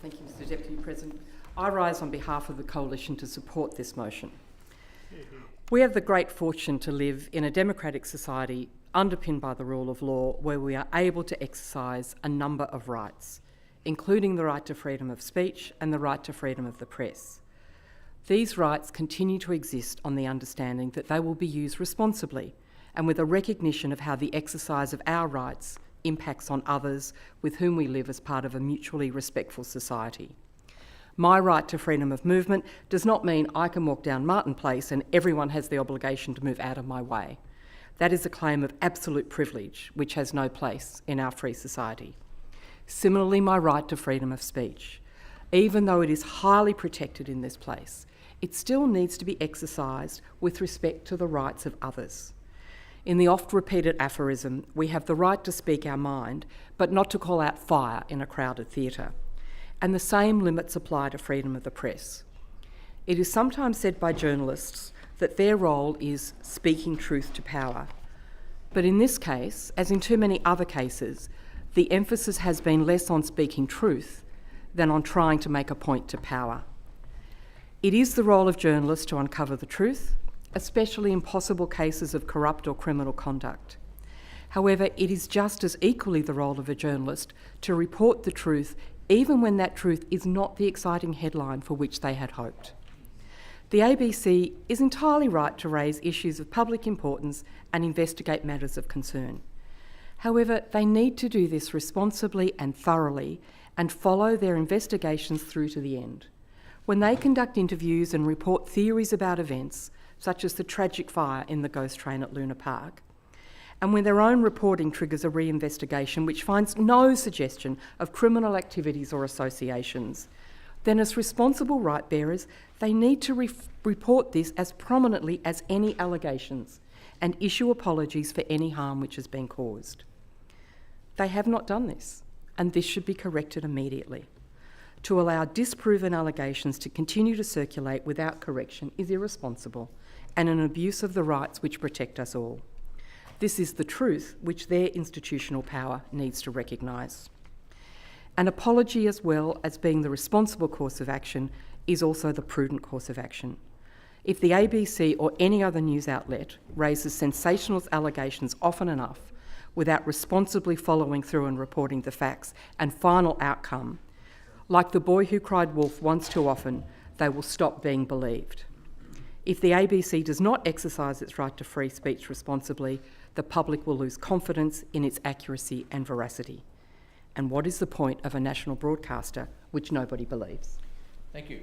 Thank you, Mr Deputy President. I rise on behalf of the Coalition to support this motion. We have the great fortune to live in a democratic society underpinned by the rule of law, where we are able to exercise a number of rights, including the right to freedom of speech and the right to freedom of the press. These rights continue to exist on the understanding that they will be used responsibly and with a recognition of how the exercise of our rights impacts on others with whom we live as part of a mutually respectful society. My right to freedom of movement does not mean I can walk down Martin Place and everyone has the obligation to move out of my way. That is a claim of absolute privilege, which has no place in our free society. Similarly, my right to freedom of speech. Even though it is highly protected in this place, it still needs to be exercised with respect to the rights of others. In the oft-repeated aphorism, we have the right to speak our mind, but not to call out fire in a crowded theatre. And the same limits apply to freedom of the press. It is sometimes said by journalists that their role is speaking truth to power. But in this case, as in too many other cases, the emphasis has been less on speaking truth than on trying to make a point to power. It is the role of journalists to uncover the truth, especially in possible cases of corrupt or criminal conduct. However, it is just as equally the role of a journalist to report the truth, even when that truth is not the exciting headline for which they had hoped. The ABC is entirely right to raise issues of public importance and investigate matters of concern. However, they need to do this responsibly and thoroughly and follow their investigations through to the end. When they conduct interviews and report theories about events, such as the tragic fire in the ghost train at Luna Park, and when their own reporting triggers a re-investigation which finds no suggestion of criminal activities or associations, then as responsible right bearers, they need to report this as prominently as any allegations and issue apologies for any harm which has been caused. They have not done this, and this should be corrected immediately. To allow disproven allegations to continue to circulate without correction is irresponsible and an abuse of the rights which protect us all. This is the truth which their institutional power needs to recognise. An apology, as well as being the responsible course of action, is also the prudent course of action. If the ABC or any other news outlet raises sensational allegations often enough without responsibly following through and reporting the facts and final outcome, like the boy who cried wolf once too often, they will stop being believed. If the ABC does not exercise its right to free speech responsibly, the public will lose confidence in its accuracy and veracity. And what is the point of a national broadcaster which nobody believes? Thank you.